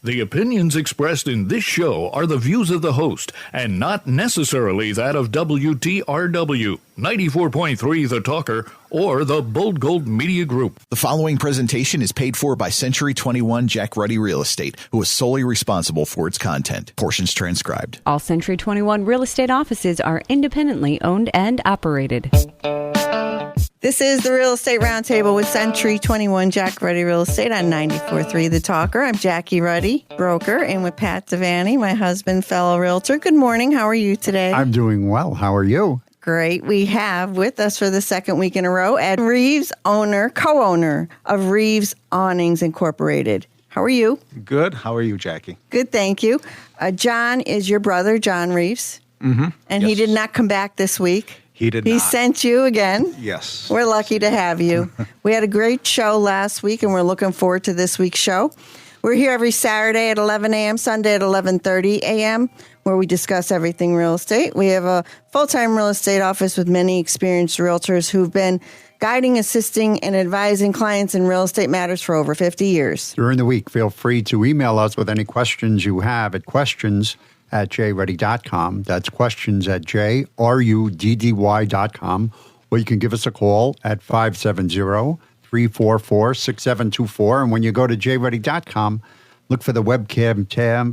The opinions expressed in this show are the views of the host and not necessarily that of WTRW, 94.3 The Talker, or the Bold Gold Media Group. The following presentation is paid for by Century 21 Jack Ruddy Real Estate, who is solely responsible for its content. Portions transcribed. All Century 21 real estate offices are independently owned and operated. This is the Real Estate Roundtable with Century 21 Jack Ruddy Real Estate on 94.3 The Talker. I'm Jackie Ruddy, broker, and with Pat Devaney, my husband, fellow realtor. Good morning. How are you today? I'm doing well. How are you? Great. We have with us for the second week in a row, Ed Reeves, co-owner of Reeves Awnings Incorporated. How are you? Good. How are you, Jackie? Good, thank you. John is your brother, John Reeves. Mm-hmm. And he did not come back this week. He did not. He sent you again. Yes. We're lucky to have you. We had a great show last week, and we're looking forward to this week's show. We're here every Saturday at 11 a.m., Sunday at 11:30 a.m., where we discuss everything real estate. We have a full-time real estate office with many experienced realtors who've been guiding, assisting, and advising clients in real estate matters for over 50 years. During the week, feel free to email us with any questions you have at questions@jruddy.com. That's questions@jruddy.com. Or you can give us a call at 570-344-6724. And when you go to jruddy.com, look for the webcam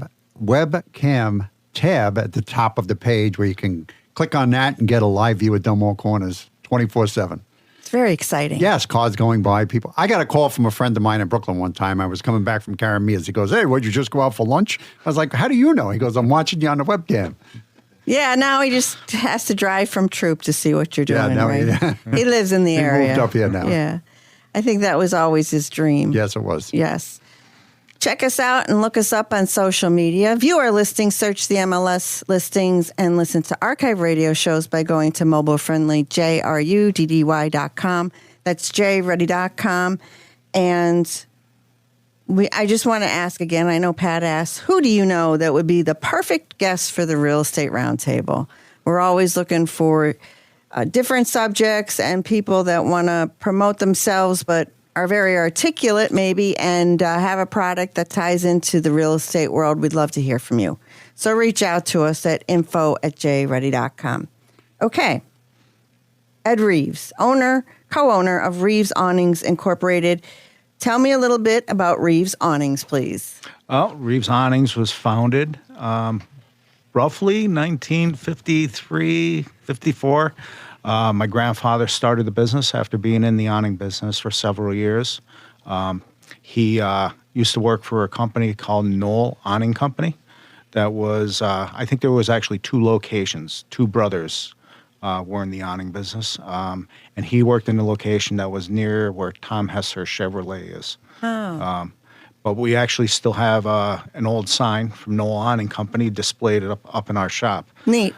tab at the top of the page where you can click on that and get a live view of Dunmore Corners 24/7. It's very exciting. Yes, cars going by, people. I got a call from a friend of mine in Brooklyn one time. I was coming back from Caramias. He goes, "Hey, would you just go out for lunch?" I was like, "How do you know?" He goes, "I'm watching you on the webcam." Yeah, now he just has to drive from Troop to see what you're doing, right? Yeah. He lives in the area. He moved up here now. Yeah. I think that was always his dream. Yes, it was. Yes. Check us out and look us up on social media. View our listings, search the MLS listings, and listen to archive radio shows by going to mobile-friendly jruddy.com. That's jruddy.com. And I just want to ask again, I know Pat asked, who do you know that would be the perfect guest for the Real Estate Roundtable? We're always looking for different subjects and people that want to promote themselves but are very articulate maybe and have a product that ties into the real estate world. We'd love to hear from you. So reach out to us at info@jruddy.com. Okay. Ed Reeves, co-owner of Reeves Awnings Incorporated. Tell me a little bit about Reeves Awnings, please. Reeves Awnings was founded roughly 1953, 54. My grandfather started the business after being in the awning business for several years. He used to work for a company called Knoll Awning Company. That was, I think there was actually two locations. Two brothers were in the awning business. And he worked in the location that was near where Tom Hesser Chevrolet is. Oh. But we actually still have an old sign from Knoll Awning Company displayed up in our shop. Neat.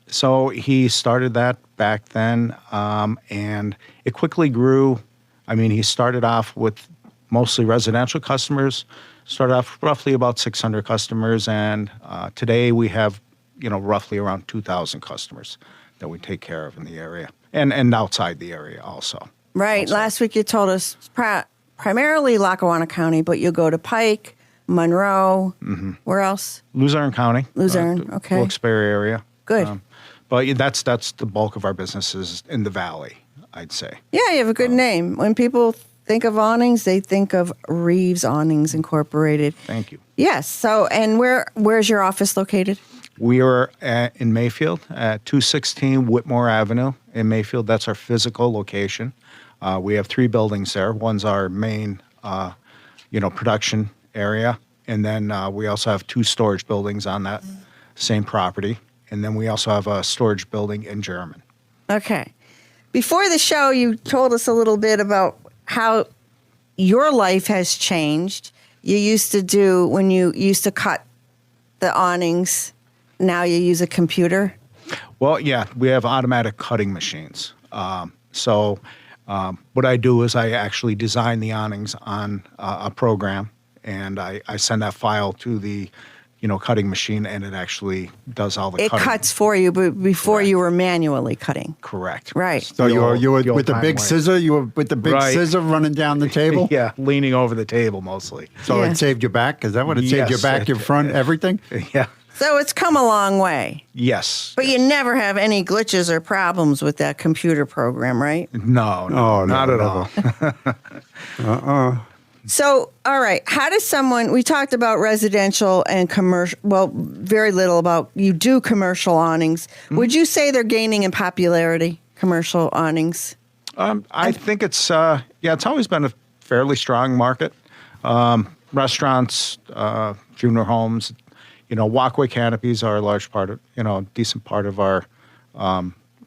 So he started that back then, and it quickly grew. I mean, he started off with mostly residential customers, started off roughly about 600 customers, and today we have, roughly around 2,000 customers that we take care of in the area, and outside the area also. Right. Last week you told us primarily Lackawanna County, but you go to Pike, Monroe, where else? Luzerne County. Luzerne, okay. Wilkes-Barre area. Good. But that's the bulk of our businesses in the valley, I'd say. Yeah, you have a good name. When people think of awnings, they think of Reeves Awnings Incorporated. Thank you. Yes. So, and where's your office located? We are in Mayfield at 216 Whitmore Avenue in Mayfield. That's our physical location. We have 3 buildings there. One's our main, production area, and then we also have 2 storage buildings on that same property. And then we also have a storage building in German. Okay. Before the show, you told us a little bit about how your life has changed. When you used to cut the awnings, now you use a computer? Well, yeah, we have automatic cutting machines. So what I do is I actually design the awnings on a program, and I send that file to the cutting machine, and it actually does all the It cutting. cuts for you, but before you were manually cutting. Correct. Right. So you were with the big way. scissor. You were with the big Right. scissor running down the table. Yeah, leaning over the table mostly. So Yeah. it saved your back. Is that what it saved? Your Yes, back, your front, everything. Yeah. So it's come a long way. Yes. But you never have any glitches or problems with that computer program, right? No, Oh, not no, at never. all. So, all right, how does someone, we talked about residential and commercial, well, very little about, you do commercial awnings. Would you say they're gaining in popularity, commercial awnings? I think it's it's always been a fairly strong market. Restaurants, funeral homes, walkway canopies are a large part of, decent part of our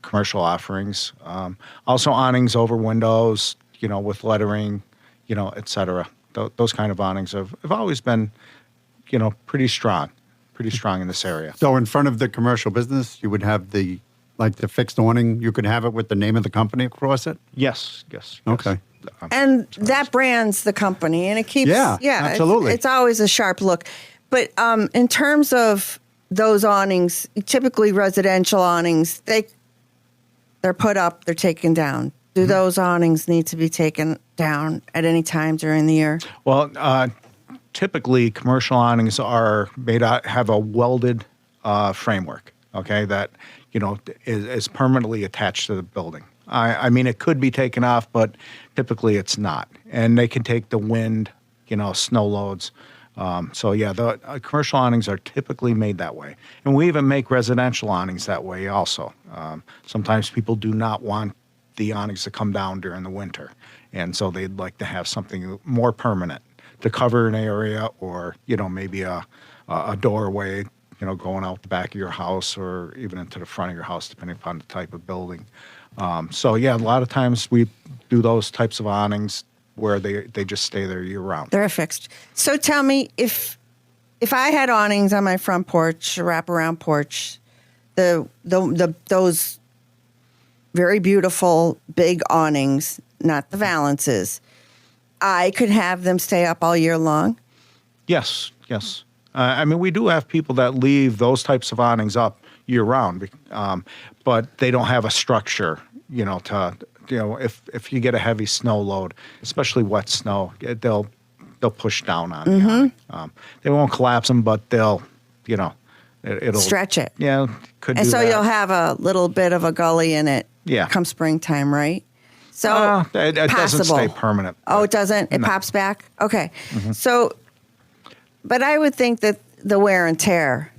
commercial offerings. Also awnings over windows, with lettering, et cetera. Those kind of awnings have always been, pretty strong in this area. So in front of the commercial business, you would have the fixed awning. You could have it with the name of the company across it. Yes. Okay. And that brands the company, and it keeps, Yeah, absolutely. It's always a sharp look. But in terms of those awnings, typically residential awnings, they're put up, they're taken down. Do those awnings need to be taken down at any time during the year? Well, typically commercial awnings are made out, have a welded framework, okay, that, is permanently attached to the building. I mean, it could be taken off, but typically it's not. And they can take the wind, snow loads. The commercial awnings are typically made that way. And we even make residential awnings that way also. Sometimes people do not want the awnings to come down during the winter. And so they'd like to have something more permanent to cover an area or, maybe a doorway, going out the back of your house or even into the front of your house, depending upon the type of building. A lot of times we do those types of awnings where they just stay there year round. They're affixed. So tell me, if I had awnings on my front porch, a wraparound porch, those very beautiful big awnings, not the valances, I could have them stay up all year long? Yes. We do have people that leave those types of awnings up year round, but they don't have a structure, if you get a heavy snow load, especially wet snow, they'll push down on the awning. They won't collapse them, but they'll, it'll Stretch it. Yeah, could And do so that. you'll have a little bit of a gully in it Yeah. come springtime, right? So it doesn't possible. stay permanent. Oh, it doesn't? It No. pops back? Okay. So, but I would think that the wear and tear,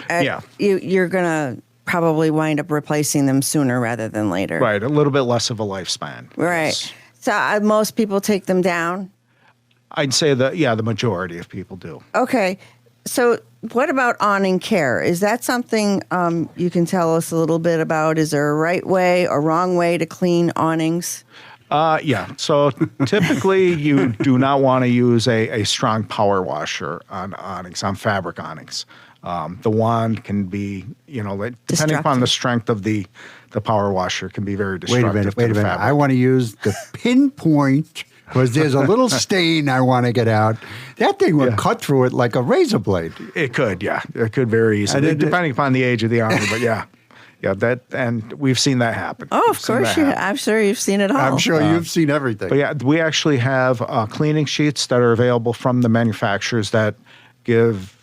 Yeah. you're going to probably wind up replacing them sooner rather than later. Right, a little bit less of a lifespan. Right. Yes. So most people take them down. I'd say the majority of people do. Okay. So what about awning care? Is that something you can tell us a little bit about? Is there a right way or wrong way to clean awnings? So typically you do not want to use a strong power washer on awnings, on fabric awnings. The wand can be, depending upon the strength of the power washer, can be very destructive. Wait a minute. I want to use the pinpoint because there's a little stain I want to get out. That thing would cut through it like a razor blade. It could, yeah. It could very easily, depending upon the age of the awning, but yeah. Yeah, and we've seen that happen. Oh, of course. I'm sure you've seen it all. I'm sure you've seen everything. But yeah, we actually have cleaning sheets that are available from the manufacturers that give,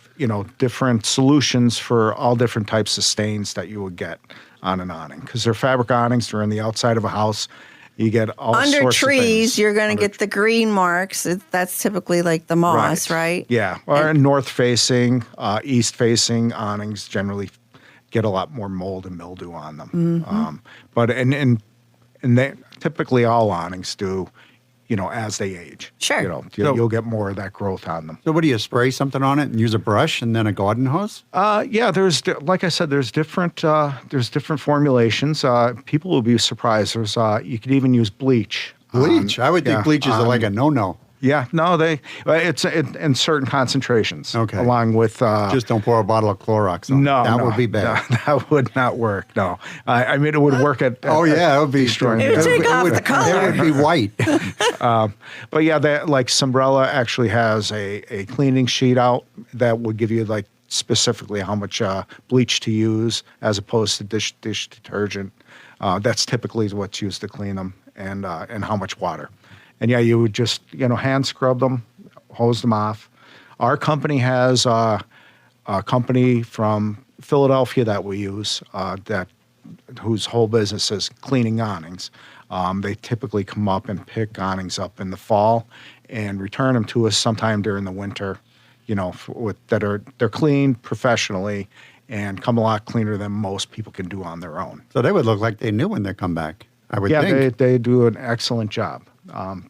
different solutions for all different types of stains that you would get on an awning. Because they're fabric awnings, they're on the outside of a house. You get all Under sorts trees, of things. you're going to get the green marks. That's typically like the moss, right? Yeah, or north-facing, east-facing awnings generally get a lot more mold and mildew on them. But they, typically all awnings do, as they age. Sure. You'll get more of that growth on them. So what do you spray something on it and use a brush and then a garden hose? Like I said, there's different formulations. People will be surprised. You could even use bleach. Bleach? I would think bleach is like a no-no. Yeah, no, it's in certain concentrations. Okay. Along with Just don't pour a bottle of Clorox on it. That would be bad. No, that would not work. No, it would work at. It would be destroying. It would take off the color. It would be white. But yeah, like Sunbrella actually has a cleaning sheet out that would give you like specifically how much bleach to use as opposed to dish detergent. That's typically what's used to clean them, and how much water. And yeah, you would just hand scrub them, hose them off. Our company has a company from Philadelphia that we use whose whole business is cleaning awnings. They typically come up and pick awnings up in the fall and return them to us sometime during the winter. They're cleaned professionally and come a lot cleaner than most people can do on their own. So they would look like they knew when they come back, I would think. Yeah, they do an excellent job.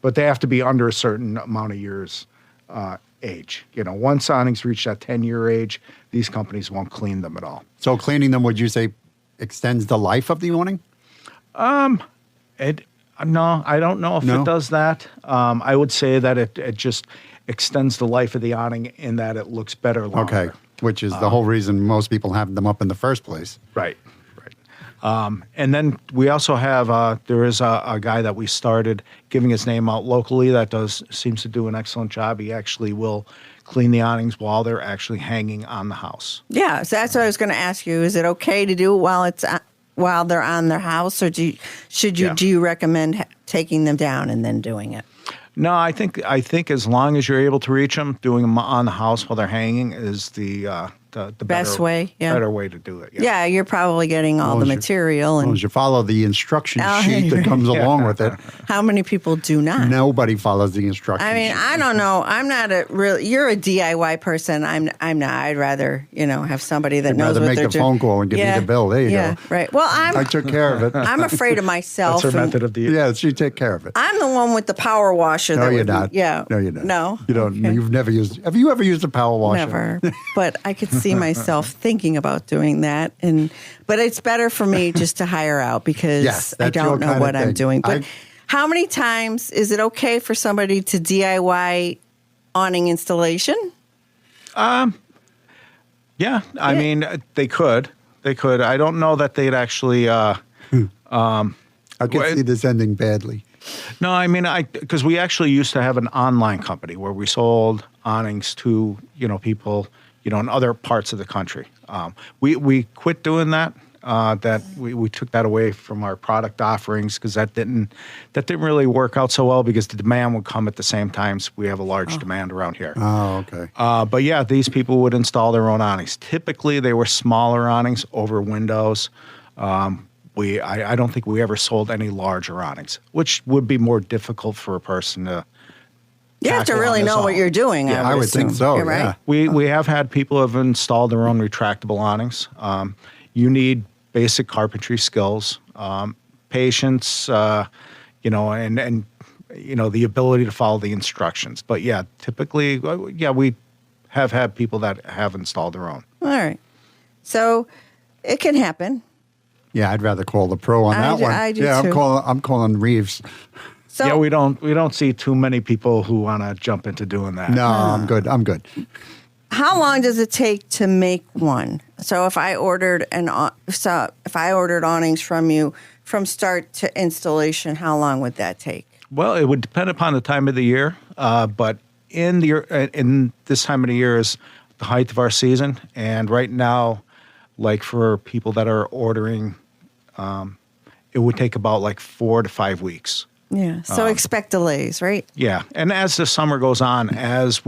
But they have to be under a certain amount of years age. Once awnings reach that 10-year age, these companies won't clean them at all. So cleaning them, would you say, extends the life of the awning? No, I don't know if it does that. I would say that it just extends the life of the awning in that it looks better longer. Okay, which is the whole reason most people have them up in the first place. Right. And then we also have, there is a guy that we started giving his name out locally that seems to do an excellent job. He actually will clean the awnings while they're actually hanging on the house. Yeah, so that's what I was going to ask you. Is it okay to do it while they're on their house, or do you recommend taking them down and then doing it? No, I think as long as you're able to reach them, doing them on the house while they're hanging is the best way. Yeah, better way to do it. Yeah, you're probably getting all the material, as long as you follow the instruction sheet that comes along with it. How many people do not? Nobody follows the instruction. I mean, sheet. I don't know. I'm not you're a DIY person. I'm not. I'd rather have somebody that knows what they're doing. Make the phone call and give me the bill. There you go. Yeah, right. Well, I took care of it. I'm afraid of myself. That's her method of dealing. Yeah, she take care of it. I'm the one with the power washer. No, you're not. Yeah. No, you're not. No. You don't. Okay. You've never used. Have you ever used a power washer? Never. But I could see myself thinking about doing that, but it's better for me just to hire out because I don't know what I'm doing. But how many times is it okay for somebody to DIY awning installation? Yeah, I mean they could. I don't know that they'd actually. I could see this ending badly. No, I mean because we actually used to have an online company where we sold awnings to people in other parts of the country. We quit doing that. We took that away from our product offerings because that didn't really work out so well because the demand would come at the same time. So we have a large demand around here. Oh, okay. But yeah, these people would install their own awnings. Typically, they were smaller awnings over windows. I don't think we ever sold any larger awnings, which would be more difficult for a person to. You have to really know what you're doing. Yeah, I would think so. Right? Yeah. We have had people who have installed their own retractable awnings. You need basic carpentry skills, patience, and the ability to follow the instructions. But yeah, typically, we have had people that have installed their own. All right, so it can happen. Yeah, I'd rather call the pro on that one. I do yeah, too. I'm calling Reeves. So, yeah, we don't see too many people who want to jump into doing that. No, I'm good. how long does it take to make one? So if I ordered awnings from you from start to installation, how long would that take? Well, it would depend upon the time of the year, but in this time of the year is the height of our season, and right now, like for people that are ordering, it would take about 4 to 5 weeks. Yeah. So expect delays, right? Yeah, and as the summer goes on, as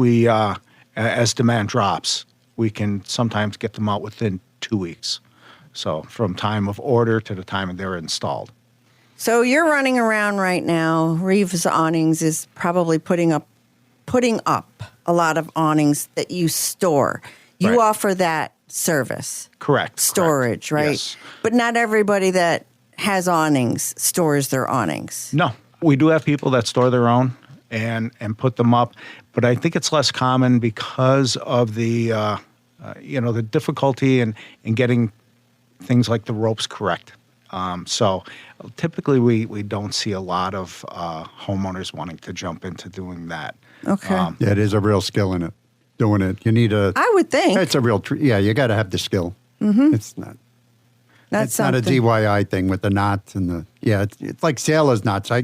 demand drops, we can sometimes get them out within 2 weeks. So from time of order to the time they're installed. So you're running around right now. Reeves Awnings is probably putting up a lot of awnings that you store. You Right. offer that service. Correct. Storage, right? Yes. But not everybody that has awnings stores their awnings. No, we do have people that store their own and put them up, but I think it's less common because of the the difficulty in getting things like the ropes correct. So typically we don't see a lot of homeowners wanting to jump into doing that. Okay. Yeah, it is a real skill in it. Doing it, you need I would think. It's a real. You got to have the skill. Mm-hmm. It's not. That's It's not a something. DIY thing with the knots and the. Yeah, it's like sailors' knots. I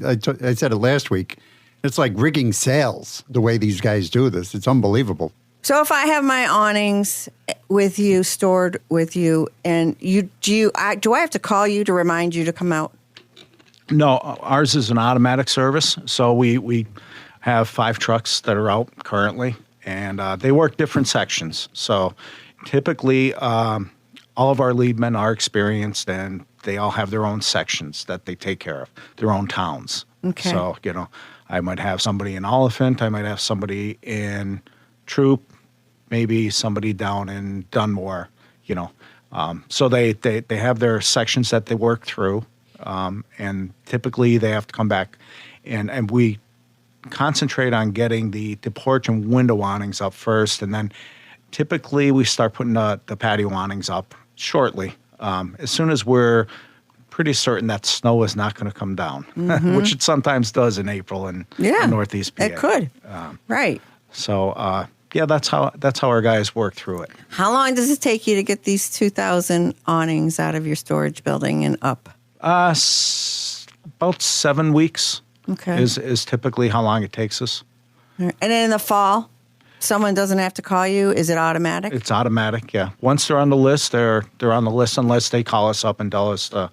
said it last week. It's like rigging sails the way these guys do this. It's unbelievable. So if I have my awnings with you, stored with you, and do I have to call you to remind you to come out? No, ours is an automatic service. So we have 5 trucks that are out currently, and they work different sections. So typically, all of our lead men are experienced, and they all have their own sections that they take care of, their own towns. Okay. So, I might have somebody in Oliphant, I might have somebody in Troop, maybe somebody down in Dunmore, So they have their sections that they work through, and typically they have to come back, and we concentrate on getting the porch and window awnings up first, and then typically we start putting the patio awnings up shortly, as soon as we're pretty certain that snow is not going to come down, which it sometimes does in April in Northeast PA. It could. Right. So that's how our guys work through it. How long does it take you to get these 2,000 awnings out of your storage building and up? About 7 weeks. Okay. Is typically how long it takes us. And then in the fall, someone doesn't have to call you? Is it automatic? It's automatic, yeah. Once they're on the list, they're on the list unless they call us up and tell us to,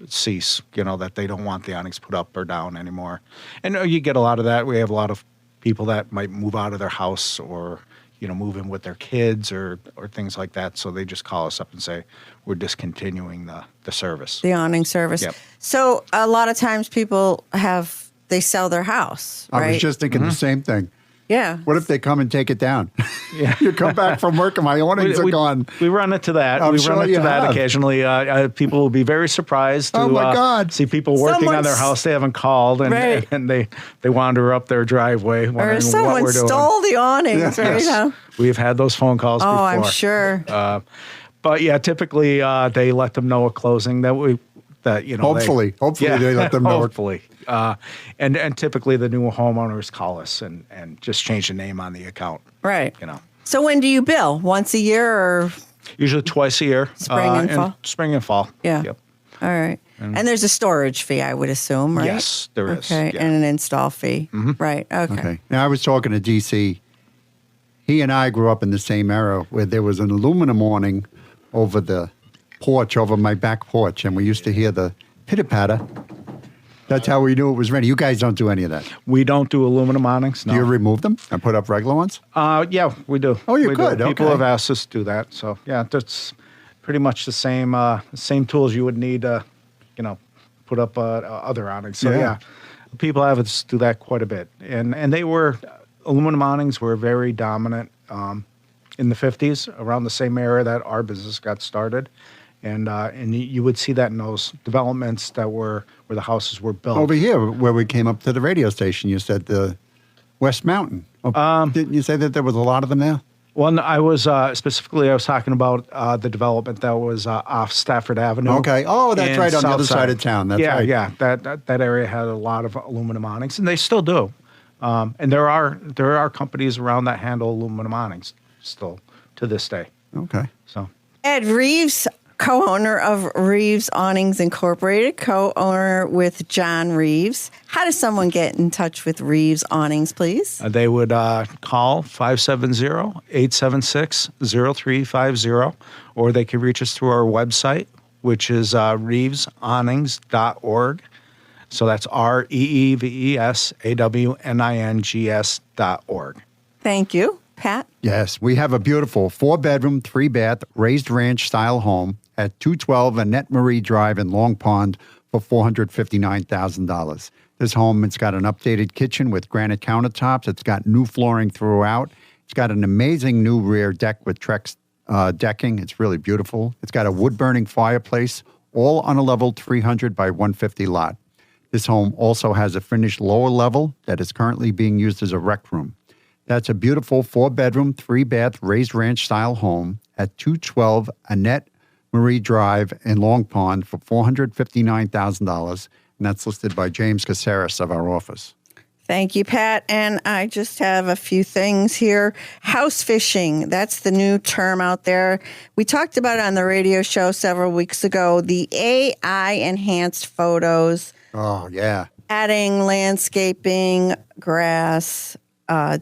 cease, that they don't want the awnings put up or down anymore. And you get a lot of that. We have a lot of people that might move out of their house or, move in with their kids or things like that. So they just call us up and say, we're discontinuing the service. The awning service. Yep. So a lot of times people they sell their house, right? I was just thinking the same thing. Yeah. What if they come and take it down? Yeah. You come back from work and my awnings are gone. We run into that. I'm we sure run into you that have. occasionally. People will be very surprised to Oh, my God. see people working on their house. They haven't called, and, Right. and they wander up their driveway Or wondering what someone we're doing. stole the awnings, right? Yes. We've had those phone calls before. Oh, I'm sure. But yeah, typically they let them know at closing that Hopefully they let them know. Hopefully, and typically the new homeowners call us and just change the name on the account. Right. So when do you bill? Once a year or? Usually twice a year. Spring and fall? Spring and fall. Yeah. Yep. All right. And there's a storage fee, I would assume, right? Yes, there is. Okay. Yeah. And an install fee. Right. Okay. Now, I was talking to DC. He and I grew up in the same era where there was an aluminum awning over the porch, over my back porch, and we used to hear the pitter-patter. That's how we knew it was ready. You guys don't do any of that. We don't do aluminum awnings. No. Do you remove them and put up regular ones? Yeah, we do. Oh, you we could. Do. People Okay. have asked us to do that. So yeah, that's pretty much the same tools you would need to, put up other awnings. So yeah, people have us do that quite a bit. And aluminum awnings were very dominant in the 50s, around the same era that our business got started. And you would see that in those developments where the houses were built. Over here, where we came up to the radio station, you said the West Mountain. Didn't you say that there was a lot of them there? Well, no, I was specifically talking about the development that was off Stafford Avenue. Okay. Oh, that's in right, on the other Southside. side of town. That's yeah, right. Yeah, that area had a lot of aluminum awnings, and they still do. And there are companies around that handle aluminum awnings still to this day. Okay. So Ed Reeves, co-owner of Reeves Awnings Incorporated, co-owner with John Reeves. How does someone get in touch with Reeves Awnings, please? they would call 570-876-0350, or they can reach us through our website, which is reevesawnings.org. So that's REEVESAWNINGS.org. Thank you. Pat? Yes, we have a beautiful 4-bedroom, 3-bath, raised ranch style home at 212 Annette Marie Drive in Long Pond for $459,000. This home, it's got an updated kitchen with granite countertops. It's got new flooring throughout. It's got an amazing new rear deck with Trex decking. It's really beautiful. It's got a wood-burning fireplace, all on a level 300 by 150 lot. This home also has a finished lower level that is currently being used as a rec room. That's a beautiful 4-bedroom, 3-bath, raised ranch-style home at 212 Annette Marie Drive in Long Pond for $459,000, and that's listed by James Caceres of our office. Thank you, Pat. And I just have a few things here. House fishing, that's the new term out there. We talked about it on the radio show several weeks ago, the AI-enhanced photos. Oh, yeah. Adding landscaping, grass,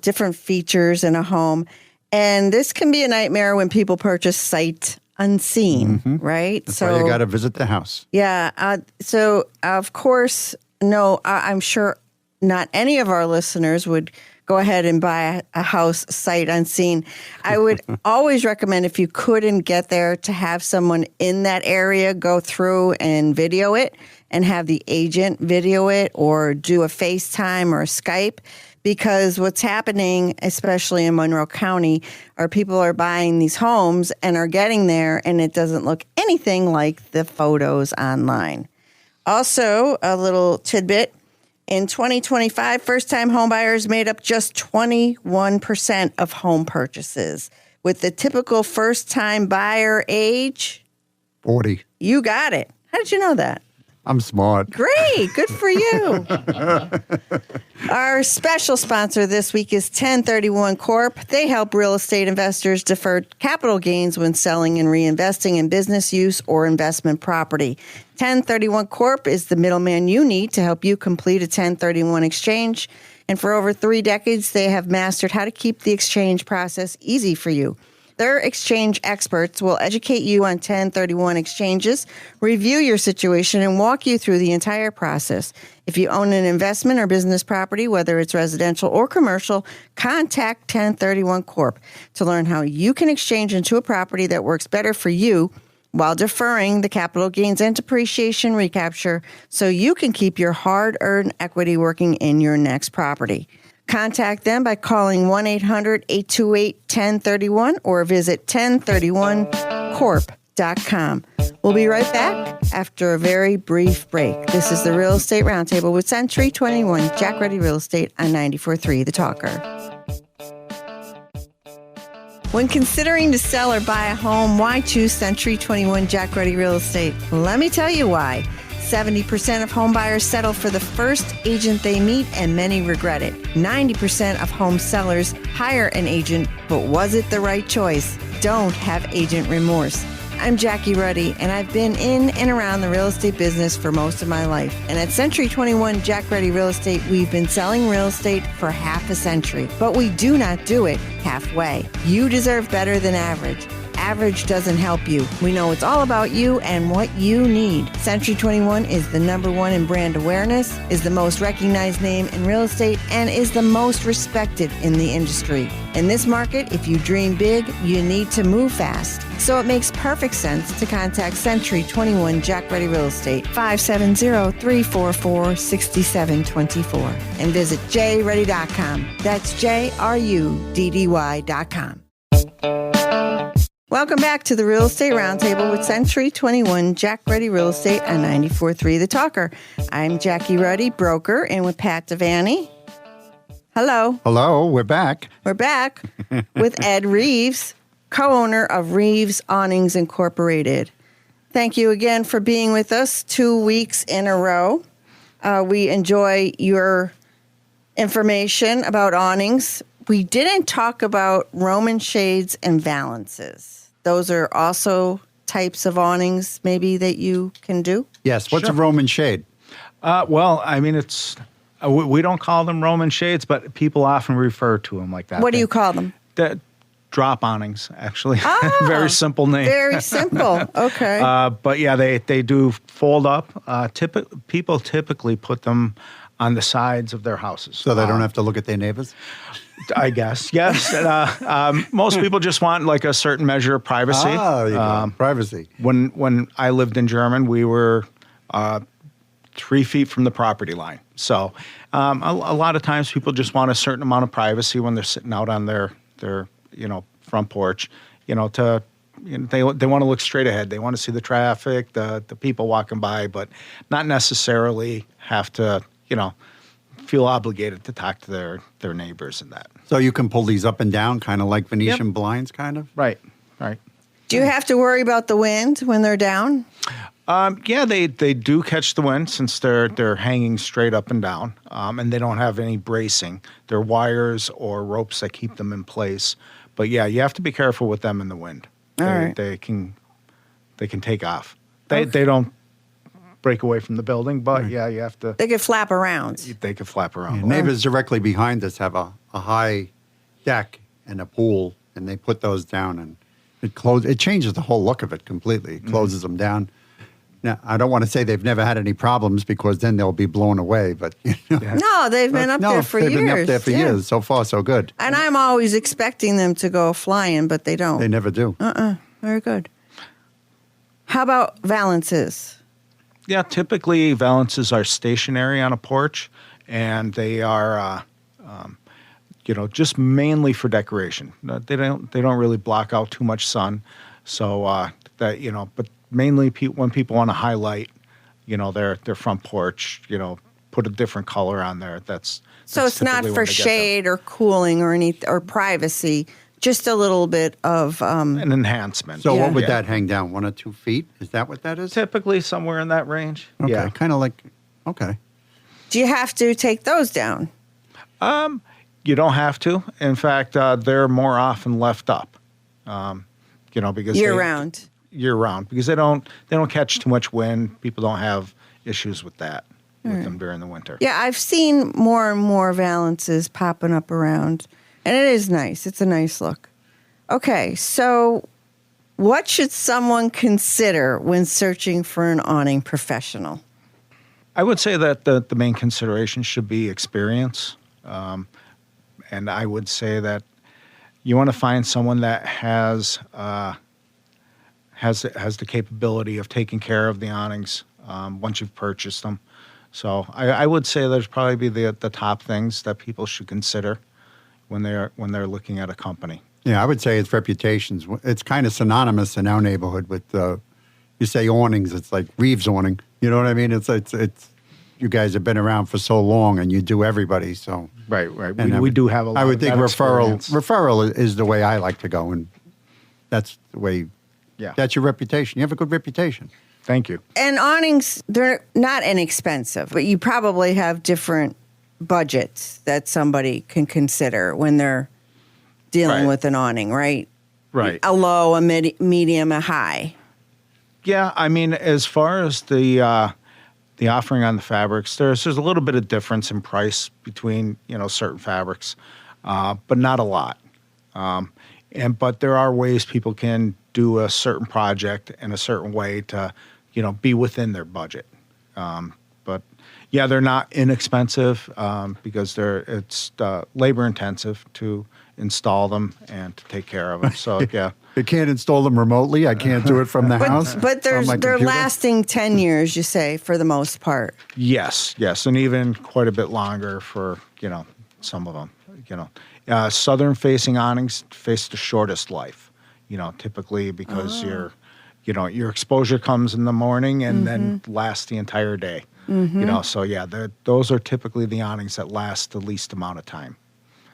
different features in a home. And this can be a nightmare when people purchase sight unseen, right? That's why you got to visit the house. Yeah. So, of course, no, I'm sure not any of our listeners would go ahead and buy a house sight unseen. I would always recommend, if you couldn't get there, to have someone in that area go through and video it and have the agent video it or do a FaceTime or a Skype. Because what's happening, especially in Monroe County, are people are buying these homes and are getting there, and it doesn't look anything like the photos online. Also, a little tidbit. In 2025, first-time homebuyers made up just 21% of home purchases. With the typical first-time buyer age... 40. You got it. How did you know that? I'm smart. Great. Good for you. Our special sponsor this week is 1031 Corp. They help real estate investors defer capital gains when selling and reinvesting in business use or investment property. 1031 Corp is the middleman you need to help you complete a 1031 exchange. And for over 3 decades, they have mastered how to keep the exchange process easy for you. Their exchange experts will educate you on 1031 exchanges, review your situation, and walk you through the entire process. If you own an investment or business property, whether it's residential or commercial, contact 1031 Corp. to learn how you can exchange into a property that works better for you while deferring the capital gains and depreciation recapture so you can keep your hard-earned equity working in your next property. Contact them by calling 1-800-828-1031 or visit 1031corp.com. We'll be right back after a very brief break. This is the Real Estate Roundtable with Century 21 Jack Ready Real Estate on 94.3 The Talker. When considering to sell or buy a home, why choose Century 21 Jack Ready Real Estate? Let me tell you why. 70% of home buyers settle for the first agent they meet, and many regret it. 90% of home sellers hire an agent, but was it the right choice? Don't have agent remorse. I'm Jackie Ruddy, and I've been in and around the real estate business for most of my life. And at Century 21 Jack Ready Real Estate, we've been selling real estate for half a century, but we do not do it halfway. You deserve better than average. Average doesn't help you. We know it's all about you and what you need. Century 21 is the #1 in brand awareness, is the most recognized name in real estate, and is the most respected in the industry. In this market, if you dream big, you need to move fast. So it makes perfect sense to contact Century 21 Jack Ready Real Estate, 570-344-6724, and visit jready.com. That's JRUDDY.com. Welcome back to the Real Estate Roundtable with Century 21 Jack Ready Real Estate on 94.3 The Talker. I'm Jackie Ruddy, broker, and with Pat Devaney. Hello. Hello, we're back. We're back with Ed Reeves, co-owner of Reeves Awnings Incorporated. Thank you again for being with us 2 weeks in a row. We enjoy your information about awnings. We didn't talk about Roman shades and valances. Those are also types of awnings maybe that you can do? Yes. What's a Roman shade? Well, I mean, it's we don't call them Roman shades, but people often refer to them like that. What do you call them? The drop awnings, actually. Very simple name. Very simple. Okay. But yeah, they do fold up. People typically put them on the sides of their houses. So they don't have to look at their neighbors? I guess, yes. Most people just want like a certain measure of privacy. Privacy. When I lived in Germany, we were 3 feet from the property line. So a lot of times people just want a certain amount of privacy when they're sitting out on their front porch. They want to look straight ahead. They want to see the traffic, the people walking by, but not necessarily have to feel obligated to talk to their neighbors and that. So you can pull these up and down, kind of like Venetian blinds, kind of? Right. Do you have to worry about the wind when they're down? Yeah, they do catch the wind since they're hanging straight up and down, and they don't have any bracing. They're wires or ropes that keep them in place. But yeah, you have to be careful with them in the wind. They can take off. They don't break away from the building, but yeah, you have to. They could flap around. They could flap around. Neighbors directly behind us have a high deck and a pool and they put those down, and it changes the whole look of it completely. It closes them down. Now, I don't want to say they've never had any problems because then they'll be blown away. But No, they've been up there for years. They've been up there for years. So far, so good. And I'm always expecting them to go flying, but they don't. They never do. Very good. How about valances? Yeah, typically valances are stationary on a porch, and they are, just mainly for decoration. They don't really block out too much sun, so but mainly when people want to highlight, their front porch, put a different color on there. So it's not for shade or cooling or privacy. Just a little bit of an enhancement. So what would that hang down? 1 or 2 feet? Is that what that is? Typically somewhere in that range. Okay, Yeah. kind of like, okay. Do you have to take those down? You don't have to. In fact, they're more often left up. Because Year round. Year round, because they don't catch too much wind. People don't have issues with that with them during the winter. Yeah, I've seen more and more valances popping up around, and it is nice. It's a nice look. Okay, so what should someone consider when searching for an awning professional? I would say that the main consideration should be experience. And I would say that you want to find someone that has the capability of taking care of the awnings once you've purchased them. So I would say there's probably be the top things that people should consider when they're looking at a company. Yeah, I would say it's reputations. It's kind of synonymous in our neighborhood with you say awnings. It's like Reeves awning. You know what I mean? It's you guys have been around for so long, and you do everybody. So right. We do have a lot. I would think of that experience. referral is the way I like to go, and that's the way. Yeah, that's your reputation. You have a good reputation. Thank you. And awnings, they're not inexpensive, but you probably have different budgets that somebody can consider when they're dealing with an awning, right? Right. A low, a medium, a high. Yeah, I mean, as far as the offering on the fabrics, there's a little bit of difference in price between certain fabrics, but not a lot. But there are ways people can do a certain project in a certain way to be within their budget. But yeah, they're not inexpensive because it's labor intensive to install them and to take care of them. So yeah. You can't install them remotely. I can't do it from the house. But they're lasting 10 years, you say, for the most part. Yes, and even quite a bit longer for some of them. Southern facing awnings face the shortest life. Typically because your exposure comes in the morning and then lasts the entire day. So yeah, those are typically the awnings that last the least amount of time.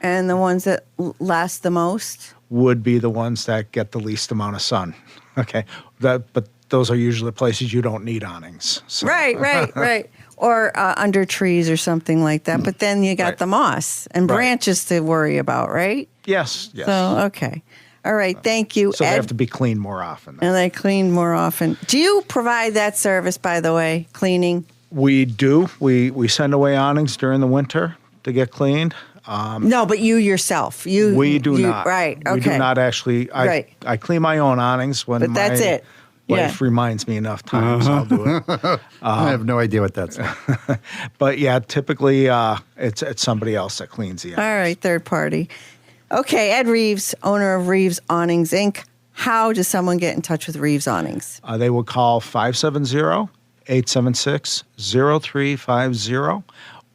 And the ones that last the most? Would be the ones that get the least amount of sun. Okay, but those are usually places you don't need awnings. So. Right. Or under trees or something like that. But then you got the moss and branches to worry about, right? Yes. So, okay. All right, thank you, So Ed. they have to be cleaned more often. And they clean more often. Do you provide that service, by the way, cleaning? We do. We send away awnings during the winter to get cleaned. No, but you yourself. We do not. Right, okay. We do not actually. I clean my own awnings when that's it. wife reminds me enough times. I'll do it. I have no idea what that's like. But yeah, typically it's somebody else that cleans the awnings. All right, third party. Okay, Ed Reeves, owner of Reeves Awnings, Inc. How does someone get in touch with Reeves Awnings? They will call 570-876-0350,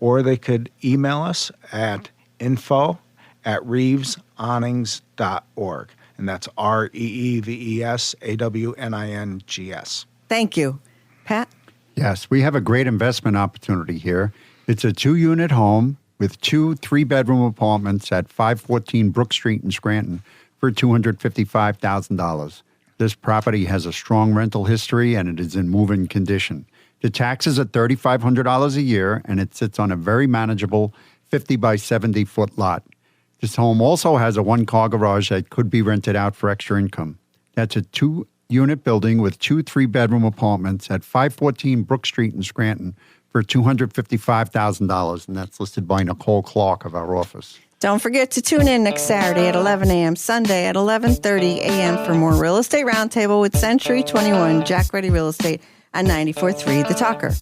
or they could email us at info@reevesawnings.org. And that's REEVESAWNINGS. Thank you. Pat? Yes, we have a great investment opportunity here. It's a 2-unit home with 2 3-bedroom apartments at 514 Brook Street in Scranton for $255,000. This property has a strong rental history and it is in move-in condition. The taxes are $3,500 a year and it sits on a very manageable 50 by 70 foot lot. This home also has a 1-car garage that could be rented out for extra income. That's a 2-unit building with 2 3-bedroom apartments at 514 Brook Street in Scranton for $255,000, and that's listed by Nicole Clark of our office. Don't forget to tune in next Saturday at 11 a.m., Sunday at 11:30 a.m. for more Real Estate Roundtable with Century 21 Jack Ready Real Estate on 94.3 The Talker.